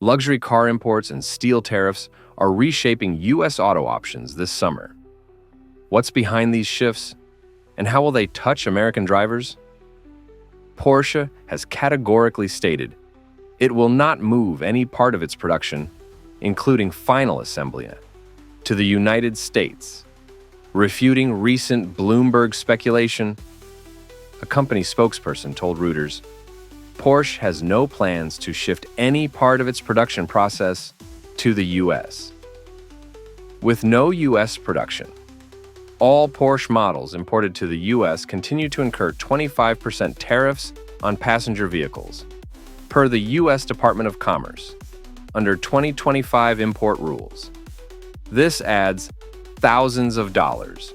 Luxury car imports and steel tariffs are reshaping U.S. auto options this summer. What's behind these shifts, and how will they touch American drivers? Porsche has categorically stated it will not move any part of its production, including final assembly, to the United States, refuting recent Bloomberg speculation. A company spokesperson told Reuters, Porsche has no plans to shift any part of its production process to the U.S. With no U.S. production, all Porsche models imported to the U.S. continue to incur 25% tariffs on passenger vehicles, per the U.S. Department of Commerce, under 2025 import rules. This adds thousands of dollars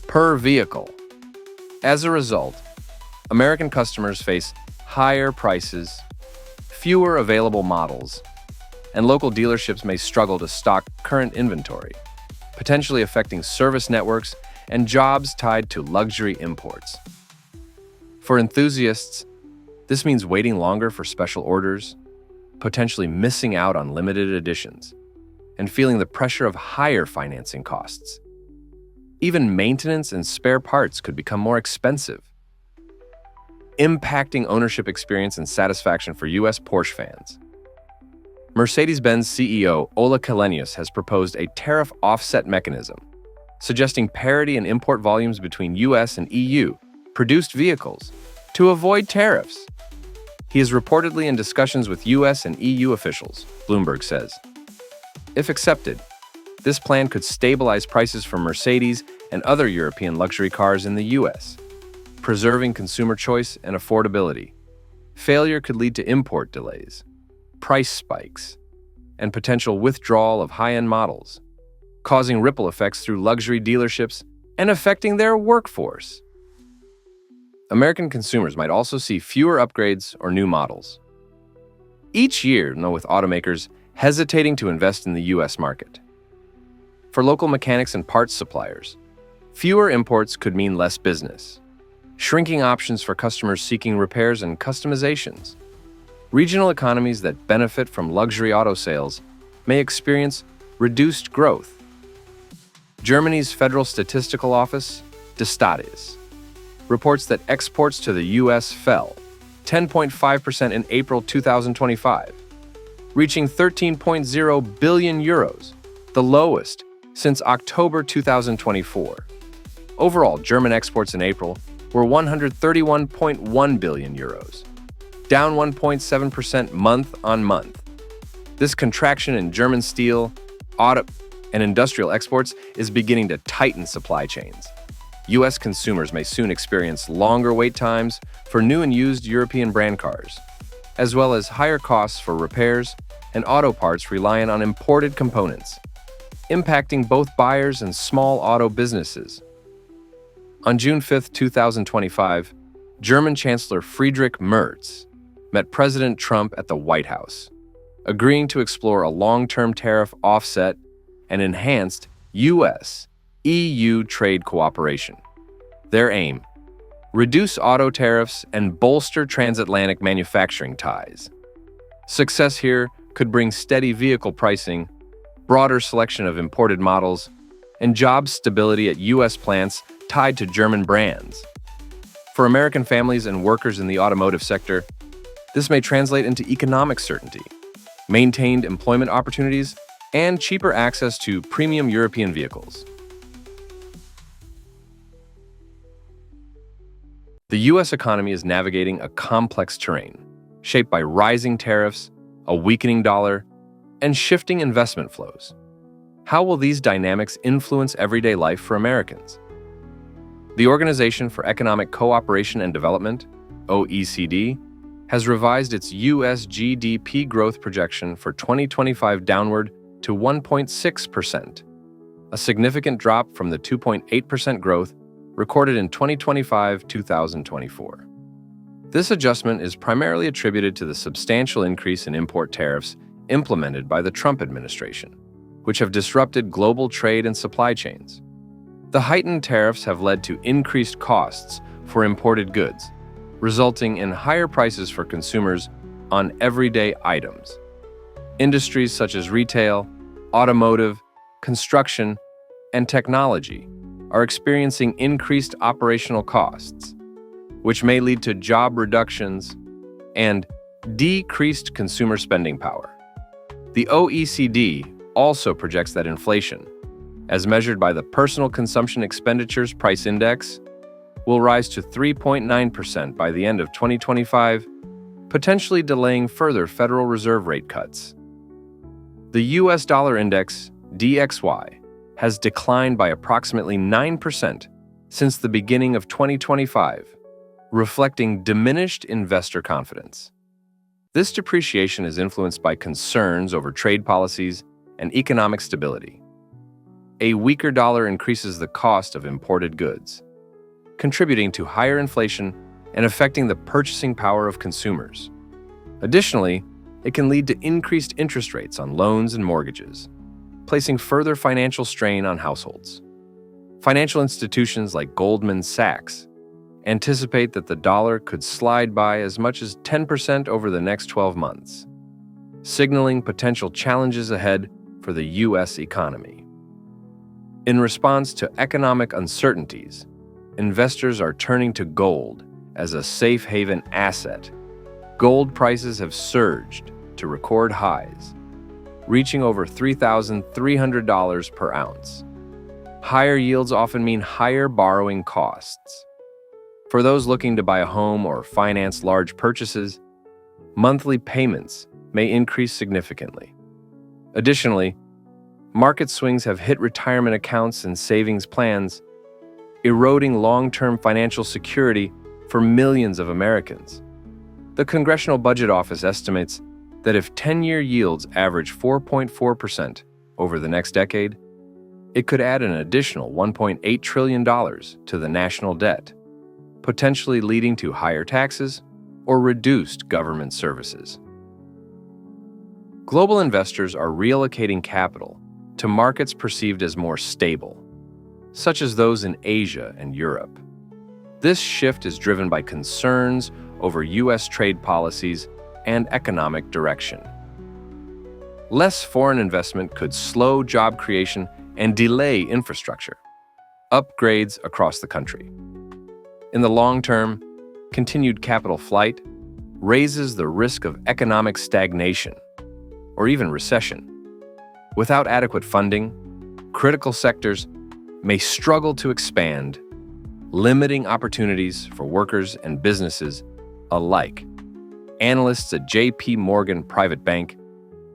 per vehicle. As a result, American customers face higher prices, fewer available models, and local dealerships may struggle to stock current inventory, potentially affecting service networks and jobs tied to luxury imports. For enthusiasts, this means waiting longer for special orders, potentially missing out on limited editions, and feeling the pressure of higher financing costs. Even maintenance and spare parts could become more expensive, impacting ownership experience and satisfaction for U.S. Porsche fans. Mercedes-Benz CEO Ola Källenius has proposed a tariff offset mechanism, suggesting parity in import volumes between U.S. and EU-produced vehicles to avoid tariffs. He is reportedly in discussions with U.S. and EU officials, Bloomberg says. If accepted, this plan could stabilize prices for Mercedes and other European luxury cars in the U.S., preserving consumer choice and affordability. Failure could lead to import delays, price spikes, and potential withdrawal of high-end models, causing ripple effects through luxury dealerships and affecting their workforce. American consumers might also see fewer upgrades or new models. Each year, with automakers hesitating to invest in the U.S. market. For local mechanics and parts suppliers, fewer imports could mean less business, shrinking options for customers seeking repairs and customizations. Regional economies that benefit from luxury auto sales may experience reduced growth. Germany's Federal Statistical Office, Destatis, reports that exports to the U.S. fell 10.5% in April 2025, reaching 13.0 billion euros, the lowest since October 2024. Overall, German exports in April were 131.1 billion euros, down 1.7% month-on-month. This contraction in German steel, auto, and industrial exports is beginning to tighten supply chains. U.S. consumers may soon experience longer wait times for new and used European brand cars, as well as higher costs for repairs and auto parts reliant on imported components, impacting both buyers and small auto businesses. On June 5, 2025, German Chancellor Friedrich Merz met President Trump at the White House, agreeing to explore a long-term tariff offset and enhanced U.S.-EU trade cooperation. Their aim: reduce auto tariffs and bolster transatlantic manufacturing ties. Success here could bring steady vehicle pricing, broader selection of imported models, and job stability at U.S. plants tied to German brands. For American families and workers in the automotive sector, this may translate into economic certainty, maintained employment opportunities, and cheaper access to premium European vehicles. The U.S. economy is navigating a complex terrain, shaped by rising tariffs, a weakening dollar, and shifting investment flows. How will these dynamics influence everyday life for Americans? The Organization for Economic Cooperation and Development, OECD, has revised its U.S. GDP growth projection for 2025 downward to 1.6%, a significant drop from the 2.8% growth recorded in 2025-2024. This adjustment is primarily attributed to the substantial increase in import tariffs implemented by the Trump administration, which have disrupted global trade and supply chains. The heightened tariffs have led to increased costs for imported goods, resulting in higher prices for consumers on everyday items. Industries such as retail, automotive, construction, and technology are experiencing increased operational costs, which may lead to job reductions and decreased consumer spending power. The OECD also projects that inflation, as measured by the Personal Consumption Expenditures Price Index, will rise to 3.9% by the end of 2025, potentially delaying further Federal Reserve rate cuts. The US dollar index, DXY, has declined by approximately 9% since the beginning of 2025, reflecting diminished investor confidence. This depreciation is influenced by concerns over trade policies and economic stability. A weaker dollar increases the cost of imported goods, contributing to higher inflation and affecting the purchasing power of consumers. Additionally, it can lead to increased interest rates on loans and mortgages, placing further financial strain on households. Financial institutions like Goldman Sachs anticipate that the dollar could slide by as much as 10% over the next 12 months, signaling potential challenges ahead for the U.S. economy. In response to economic uncertainties, investors are turning to gold as a safe haven asset. Gold prices have surged to record highs, reaching over $3,300 per ounce. Higher yields often mean higher borrowing costs. For those looking to buy a home or finance large purchases, monthly payments may increase significantly. Additionally, market swings have hit retirement accounts and savings plans, eroding long-term financial security for millions of Americans. The Congressional Budget Office estimates that if 10-year yields average 4.4% over the next decade, it could add an additional $1.8 trillion to the national debt, potentially leading to higher taxes or reduced government services. Global investors are reallocating capital to markets perceived as more stable, such as those in Asia and Europe. This shift is driven by concerns over U.S. trade policies and economic direction. Less foreign investment could slow job creation and delay infrastructure upgrades across the country. In the long term, continued capital flight raises the risk of economic stagnation or even recession. Without adequate funding, critical sectors may struggle to expand, limiting opportunities for workers and businesses alike. Analysts at J.P. Morgan Private Bank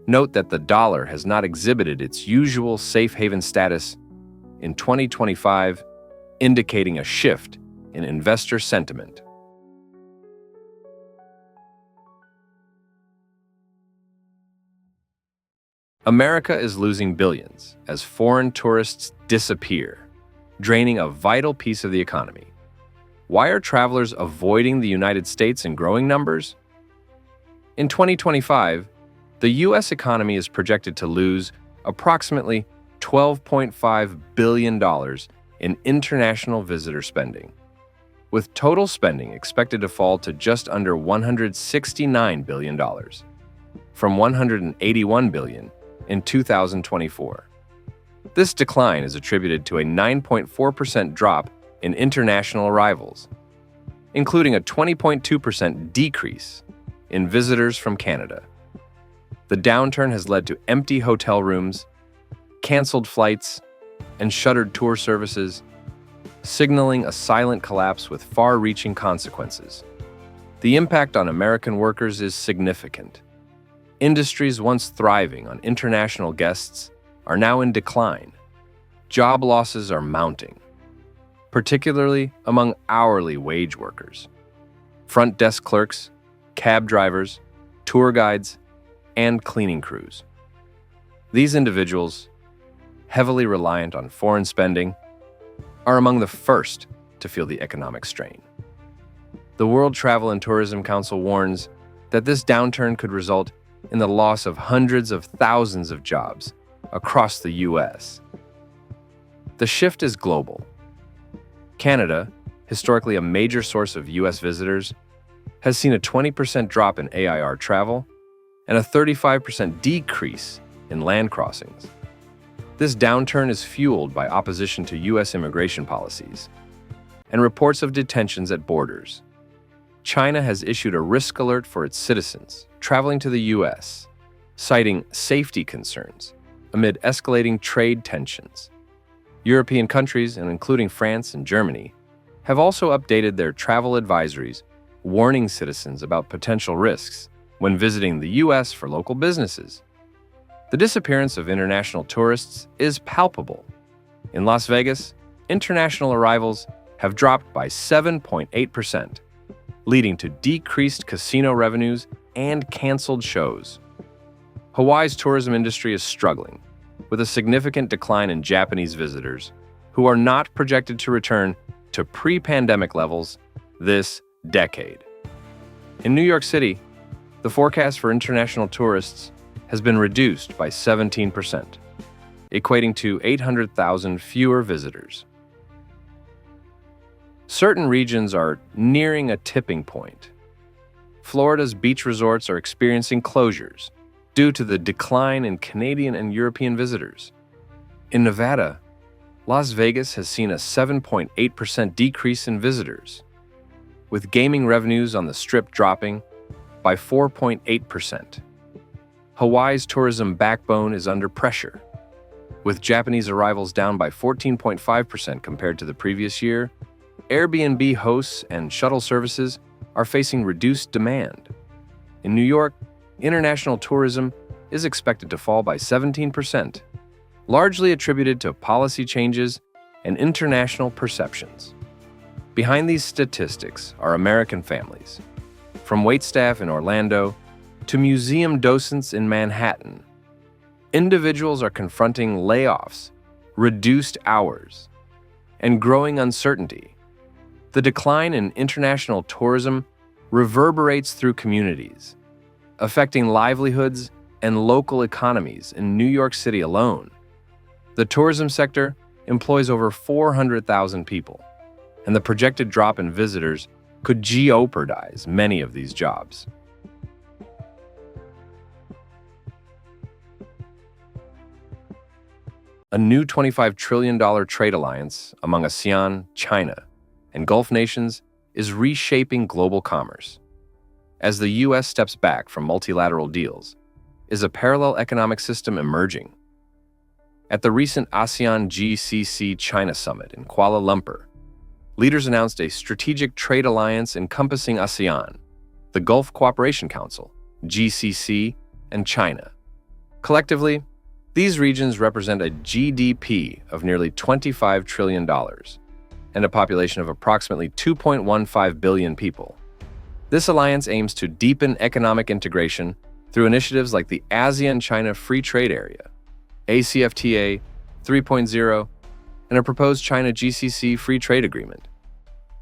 note that the dollar has not exhibited its usual safe haven status in 2025, indicating a shift in investor sentiment. America is losing billions as foreign tourists disappear, draining a vital piece of the economy. Why are travelers avoiding the United States in growing numbers? In 2025, the U.S. economy is projected to lose approximately $12.5 billion in international visitor spending, with total spending expected to fall to just under $169 billion, from $181 billion in 2024. This decline is attributed to a 9.4% drop in international arrivals, including a 20.2% decrease in visitors from Canada. The downturn has led to empty hotel rooms, canceled flights, and shuttered tour services, signaling a silent collapse with far-reaching consequences. The impact on American workers is significant. Industries once thriving on international guests are now in decline. Job losses are mounting, particularly among hourly wage workers, front desk clerks, cab drivers, tour guides, and cleaning crews. These individuals, heavily reliant on foreign spending, are among the first to feel the economic strain. The World Travel and Tourism Council warns that this downturn could result in the loss of hundreds of thousands of jobs across the U.S. The shift is global. Canada, historically a major source of U.S. visitors, has seen a 20% drop in AIR travel and a 35% decrease in land crossings. This downturn is fueled by opposition to U.S. immigration policies and reports of detentions at borders. China has issued a risk alert for its citizens traveling to the U.S., citing safety concerns amid escalating trade tensions. European countries, and including France and Germany, have also updated their travel advisories, warning citizens about potential risks when visiting the U.S. for local businesses. The disappearance of international tourists is palpable. In Las Vegas, international arrivals have dropped by 7.8%, leading to decreased casino revenues and canceled shows. Hawaii's tourism industry is struggling, with a significant decline in Japanese visitors, who are not projected to return to pre-pandemic levels this decade. In New York City, the forecast for international tourists has been reduced by 17%, equating to 800,000 fewer visitors. Certain regions are nearing a tipping point. Florida's beach resorts are experiencing closures due to the decline in Canadian and European visitors. In Nevada, Las Vegas has seen a 7.8% decrease in visitors, with gaming revenues on the Strip dropping by 4.8%. Hawaii's tourism backbone is under pressure, with Japanese arrivals down by 14.5% compared to the previous year. Airbnb hosts and shuttle services are facing reduced demand. In New York, international tourism is expected to fall by 17%, largely attributed to policy changes and international perceptions. Behind these statistics are American families, from waitstaff in Orlando to museum docents in Manhattan. Individuals are confronting layoffs, reduced hours, and growing uncertainty. The decline in international tourism reverberates through communities, affecting livelihoods and local economies in New York City alone. The tourism sector employs over 400,000 people, and the projected drop in visitors could jeopardize many of these jobs. A new $25 trillion trade alliance among ASEAN, China, and Gulf nations is reshaping global commerce. As the U.S. steps back from multilateral deals, is a parallel economic system emerging? At the recent ASEAN GCC China Summit in Kuala Lumpur, leaders announced a strategic trade alliance encompassing ASEAN, the Gulf Cooperation Council, GCC, and China. Collectively, these regions represent a GDP of nearly $25 trillion and a population of approximately 2.15 billion people. This alliance aims to deepen economic integration through initiatives like the ASEAN-China Free Trade Area, ACFTA 3.0, and a proposed China-GCC Free Trade Agreement.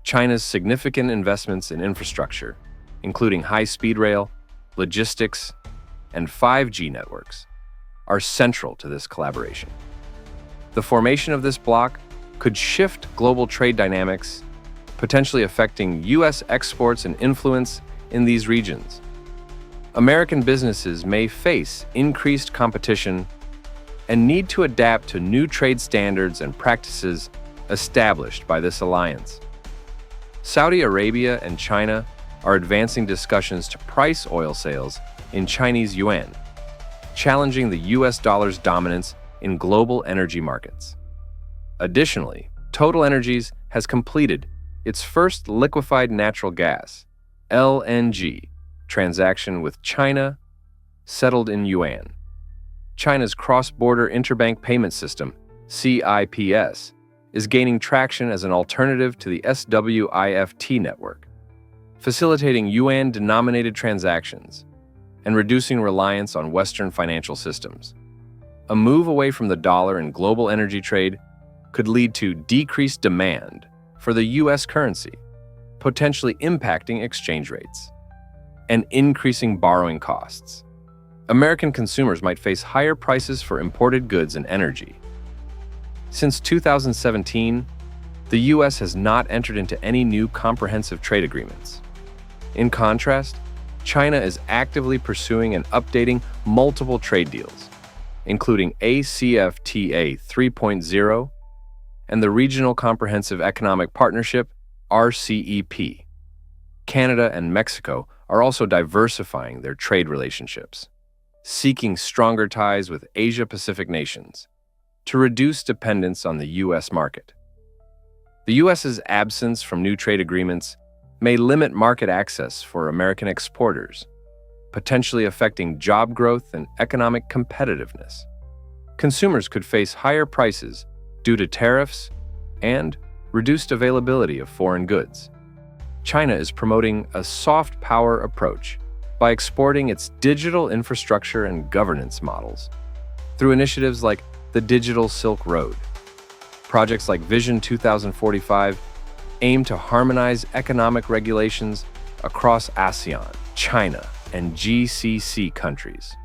China's significant investments in infrastructure, including high-speed rail, logistics, and 5G networks, are central to this collaboration. The formation of this bloc could shift global trade dynamics, potentially affecting U.S. exports and influence in these regions. American businesses may face increased competition and need to adapt to new trade standards and practices established by this alliance. Saudi Arabia and China are advancing discussions to price oil sales in Chinese yuan, challenging the U.S. dollar's dominance in global energy markets. Additionally, TotalEnergies has completed its first liquefied natural gas, LNG, transaction with China, settled in yuan. China's cross-border interbank payment system, CIPS, is gaining traction as an alternative to the SWIFT network, facilitating yuan-denominated transactions and reducing reliance on Western financial systems. A move away from the dollar in global energy trade could lead to decreased demand for the U.S. currency, potentially impacting exchange rates, and increasing borrowing costs. American consumers might face higher prices for imported goods and energy. Since 2017, the U.S. has not entered into any new comprehensive trade agreements. In contrast, China is actively pursuing and updating multiple trade deals, including ACFTA 3.0 and the Regional Comprehensive Economic Partnership, RCEP. Canada and Mexico are also diversifying their trade relationships, seeking stronger ties with Asia-Pacific nations to reduce dependence on the U.S. market. The U.S.'s absence from new trade agreements may limit market access for American exporters, potentially affecting job growth and economic competitiveness. Consumers could face higher prices due to tariffs and reduced availability of foreign goods. China is promoting a soft power approach by exporting its digital infrastructure and governance models through initiatives like the Digital Silk Road. Projects like Vision 2045 aim to harmonize economic regulations across ASEAN, China, and GCC countries.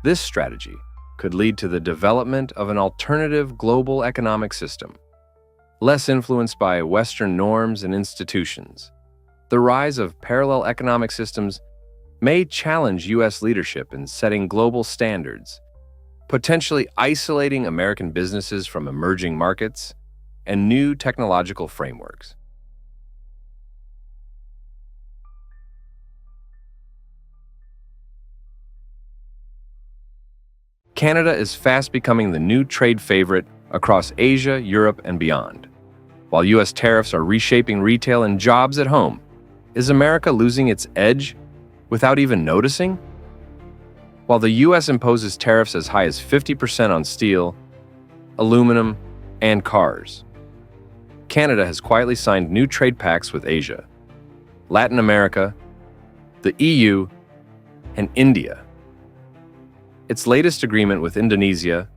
This strategy could lead to the development of an alternative global economic system, less influenced by Western norms and institutions. The rise of parallel economic systems may challenge U.S. leadership in setting global standards, potentially isolating American businesses from emerging markets and new technological frameworks. Canada is fast becoming the new trade favorite across Asia, Europe, and beyond. While U.S. tariffs are reshaping retail and jobs at home, is America losing its edge without even noticing? While the U.S. imposes tariffs as high as 50% on steel, aluminum, and cars, Canada has quietly signed new trade pacts with Asia, Latin America, the EU, and India. Its latest agreement with Indonesia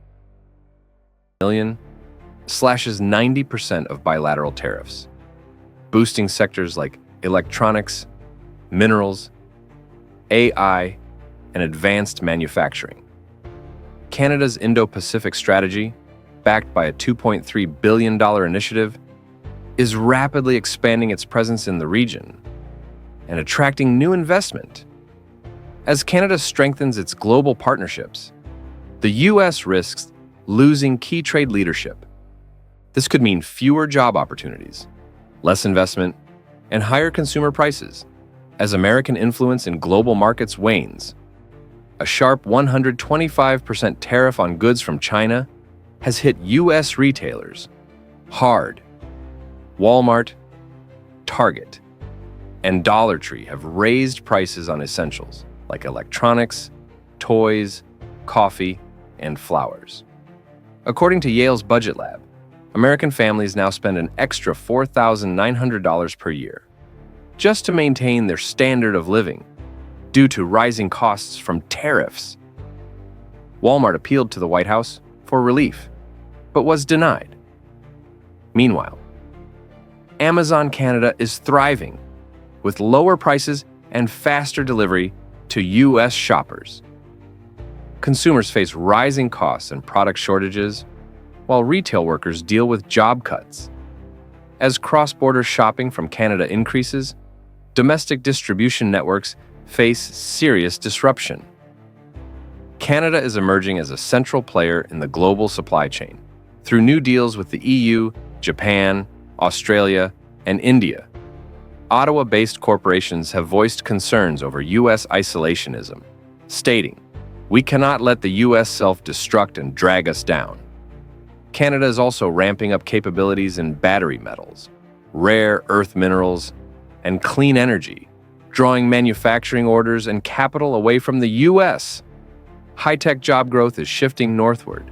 slashes 90% of bilateral tariffs, boosting sectors like electronics, minerals, AI, and advanced manufacturing. Canada's Indo-Pacific strategy, backed by a $2.3 billion initiative, is rapidly expanding its presence in the region and attracting new investment. As Canada strengthens its global partnerships, the U.S. risks losing key trade leadership. This could mean fewer job opportunities, less investment, and higher consumer prices as American influence in global markets wanes. A sharp 125% tariff on goods from China has hit U.S. retailers hard. Walmart, Target, and Dollar Tree have raised prices on essentials like electronics, toys, coffee, and flowers. According to Yale's Budget Lab, American families now spend an extra $4,900 per year just to maintain their standard of living due to rising costs from tariffs. Walmart appealed to the White House for relief, but was denied. Meanwhile, Amazon Canada is thriving with lower prices and faster delivery to U.S. shoppers. Consumers face rising costs and product shortages, while retail workers deal with job cuts. As cross-border shopping from Canada increases, domestic distribution networks face serious disruption. Canada is emerging as a central player in the global supply chain through new deals with the EU, Japan, Australia, and India. Ottawa-based corporations have voiced concerns over U.S. isolationism, stating, "We cannot let the U.S. self-destruct and drag us down." Canada is also ramping up capabilities in battery metals, rare earth minerals, and clean energy, drawing manufacturing orders and capital away from the U.S. High-tech job growth is shifting northward.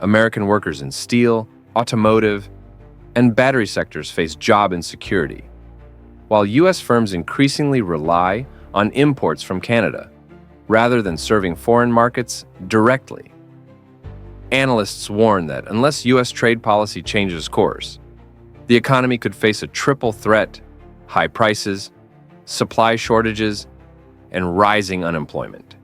American workers in steel, automotive, and battery sectors face job insecurity, while U.S. firms increasingly rely on imports from Canada rather than serving foreign markets directly. Analysts warn that unless U.S. trade policy changes course, the economy could face a triple threat: high prices, supply shortages, and rising unemployment.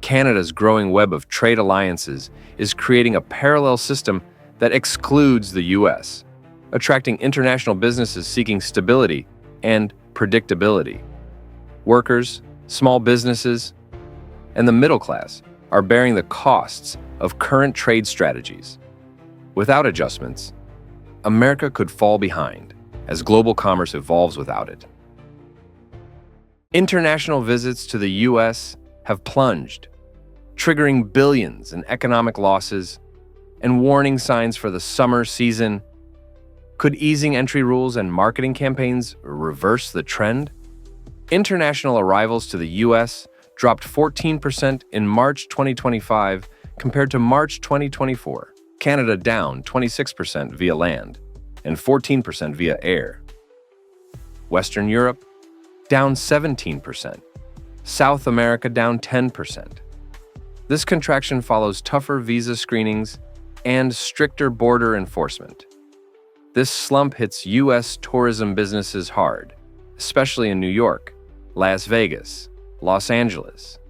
Canada's growing web of trade alliances is creating a parallel system that excludes the U.S., attracting international businesses seeking stability and predictability. Workers, small businesses, and the middle class are bearing the costs of current trade strategies. Without adjustments, America could fall behind as global commerce evolves without it. International visits to the U.S. have plunged, triggering billions in economic losses and warning signs for the summer season. Could easing entry rules and marketing campaigns reverse the trend? International arrivals to the U.S. dropped 14% in March 2025 compared to March 2024. Canada down 26% via land and 14% via air. Western Europe down 17%. South America down 10%. This contraction follows tougher visa screenings and stricter border enforcement. This slump hits U.S. tourism businesses hard, especially in New York, Las Vegas, Los Angeles,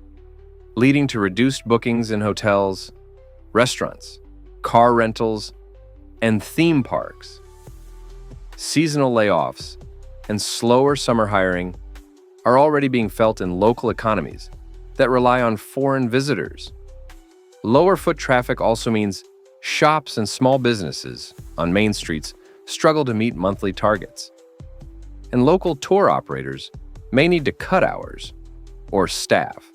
leading to reduced bookings in hotels, restaurants, car rentals, and theme parks. Seasonal layoffs and slower summer hiring are already being felt in local economies that rely on foreign visitors. Lower foot traffic also means shops and small businesses on main streets struggle to meet monthly targets. And local tour operators may need to cut hours or staff.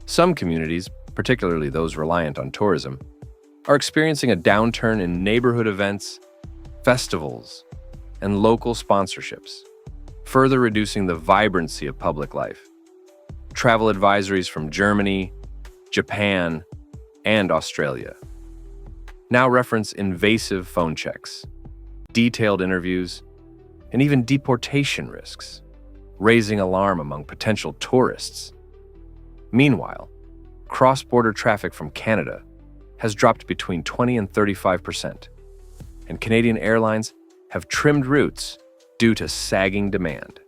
Some communities, particularly those reliant on tourism, are experiencing a downturn in neighborhood events, festivals, and local sponsorships, further reducing the vibrancy of public life. Travel advisories from Germany, Japan, and Australia now reference invasive phone checks, detailed interviews, and even deportation risks, raising alarm among potential tourists. Meanwhile, cross-border traffic from Canada has dropped between 20 and 35%, and Canadian airlines have trimmed routes due to sagging demand.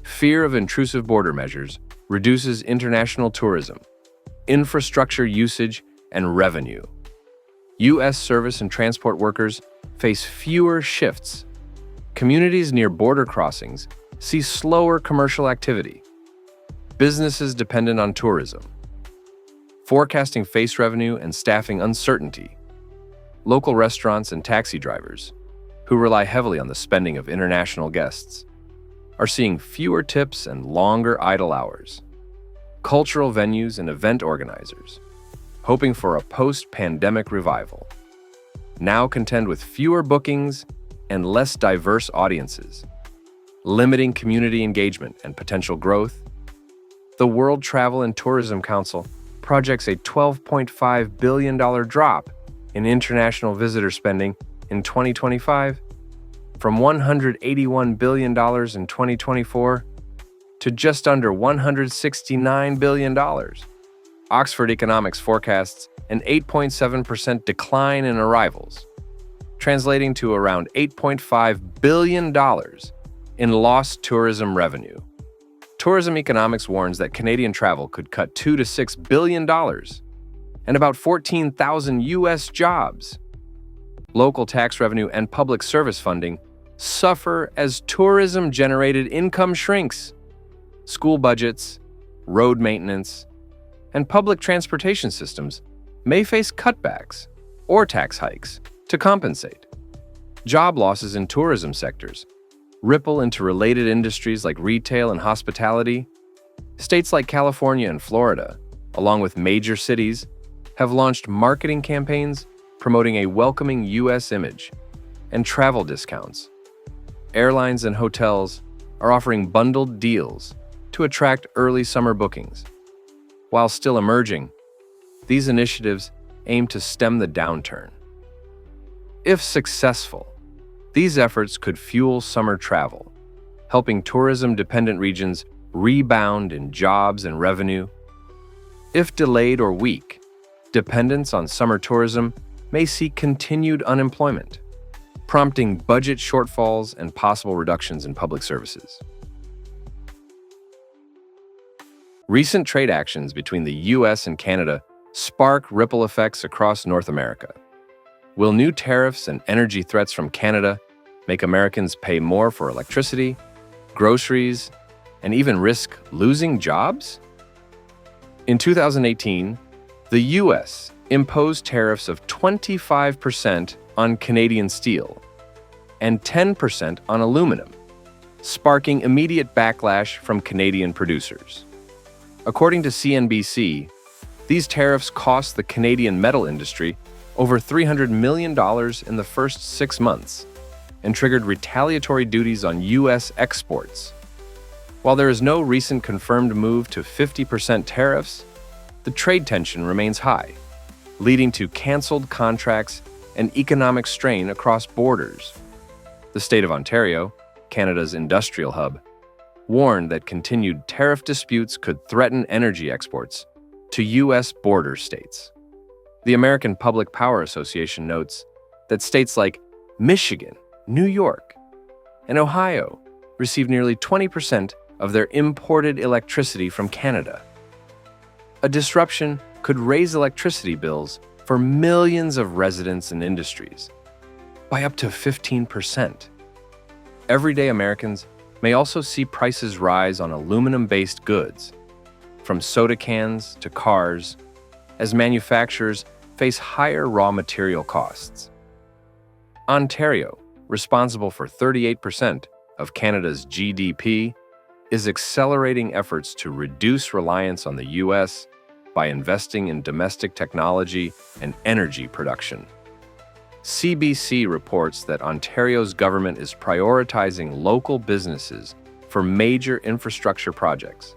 Fear of intrusive border measures reduces international tourism, infrastructure usage, and revenue. U.S. service and transport workers face fewer shifts. Communities near border crossings see slower commercial activity. Businesses dependent on tourism, forecasting face revenue and staffing uncertainty. Local restaurants and taxi drivers, who rely heavily on the spending of international guests, are seeing fewer tips and longer idle hours. Cultural venues and event organizers, hoping for a post-pandemic revival, now contend with fewer bookings and less diverse audiences, limiting community engagement and potential growth. The World Travel and Tourism Council projects a $12.5 billion drop in international visitor spending in 2025, from $181 billion in 2024 to just under $169 billion. Oxford Economics forecasts an 8.7% decline in arrivals, translating to around $8.5 billion in lost tourism revenue. Tourism Economics warns that Canadian travel could cut $2 to $6 billion and about 14,000 U.S. jobs. Local tax revenue and public service funding suffer as tourism-generated income shrinks. School budgets, road maintenance, and public transportation systems may face cutbacks or tax hikes to compensate. Job losses in tourism sectors ripple into related industries like retail and hospitality. States like California and Florida, along with major cities, have launched marketing campaigns promoting a welcoming U.S. image and travel discounts. Airlines and hotels are offering bundled deals to attract early summer bookings. While still emerging, these initiatives aim to stem the downturn. If successful, these efforts could fuel summer travel, helping tourism-dependent regions rebound in jobs and revenue. If delayed or weak, dependence on summer tourism may see continued unemployment, prompting budget shortfalls and possible reductions in public services. Recent trade actions between the U.S. and Canada spark ripple effects across North America. Will new tariffs and energy threats from Canada make Americans pay more for electricity, groceries, and even risk losing jobs? In 2018, the U.S. imposed tariffs of 25% on Canadian steel and 10% on aluminum, sparking immediate backlash from Canadian producers. According to CNBC, these tariffs cost the Canadian metal industry over $300 million in the first 6 months and triggered retaliatory duties on U.S. exports. While there is no recent confirmed move to 50% tariffs, the trade tension remains high, leading to canceled contracts and economic strain across borders. The state of Ontario, Canada's industrial hub, warned that continued tariff disputes could threaten energy exports to U.S. border states. The American Public Power Association notes that states like Michigan, New York, and Ohio receive nearly 20% of their imported electricity from Canada. A disruption could raise electricity bills for millions of residents and industries by up to 15%. Everyday Americans may also see prices rise on aluminum-based goods, from soda cans to cars, as manufacturers face higher raw material costs. Ontario, responsible for 38% of Canada's GDP, is accelerating efforts to reduce reliance on the U.S. by investing in domestic technology and energy production. CBC reports that Ontario's government is prioritizing local businesses for major infrastructure projects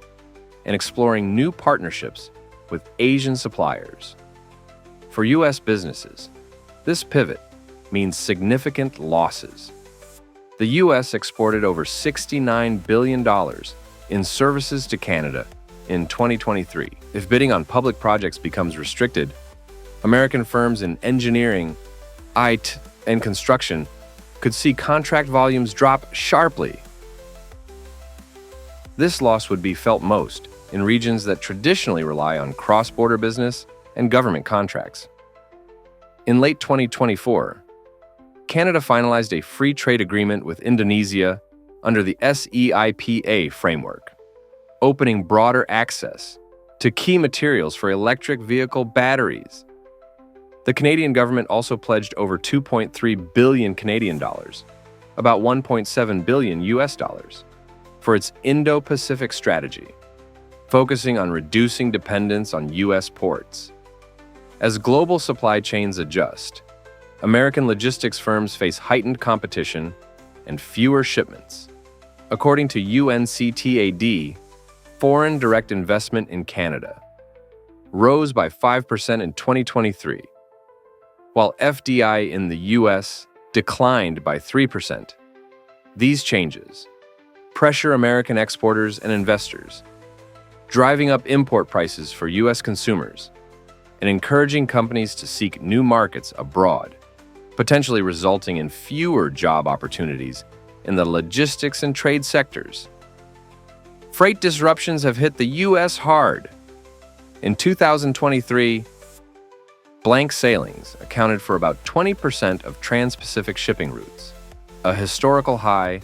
and exploring new partnerships with Asian suppliers. For U.S. businesses, this pivot means significant losses. The U.S. exported over $69 billion in services to Canada in 2023. If bidding on public projects becomes restricted, American firms in engineering, IT, and construction could see contract volumes drop sharply. This loss would be felt most in regions that traditionally rely on cross-border business and government contracts. In late 2024, Canada finalized a free trade agreement with Indonesia under the SEIPA framework, opening broader access to key materials for electric vehicle batteries. The Canadian government also pledged over 2.3 billion Canadian dollars, about 1.7 billion US dollars, for its Indo-Pacific strategy, focusing on reducing dependence on US ports. As global supply chains adjust, American logistics firms face heightened competition and fewer shipments. According to UNCTAD, foreign direct investment in Canada rose by 5% in 2023, while FDI in the U.S. declined by 3%. These changes pressure American exporters and investors, driving up import prices for U.S. consumers and encouraging companies to seek new markets abroad, potentially resulting in fewer job opportunities in the logistics and trade sectors. Freight disruptions have hit the U.S. hard. In 2023, blank sailings accounted for about 20% of trans-Pacific shipping routes, a historical high.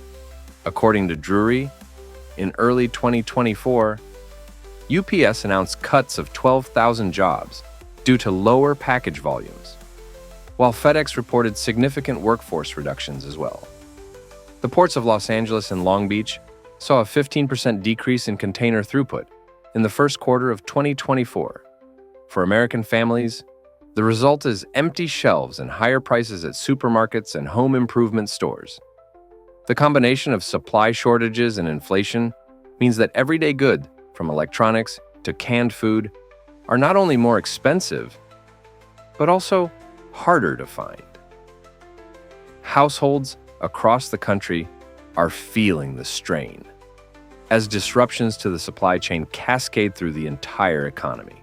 According to Drury, in early 2024, UPS announced cuts of 12,000 jobs due to lower package volumes, while FedEx reported significant workforce reductions as well. The ports of Los Angeles and Long Beach saw a 15% decrease in container throughput in the first quarter of 2024. For American families, the result is empty shelves and higher prices at supermarkets and home improvement stores. The combination of supply shortages and inflation means that everyday goods, from electronics to canned food, are not only more expensive, but also harder to find. Households across the country are feeling the strain as disruptions to the supply chain cascade through the entire economy.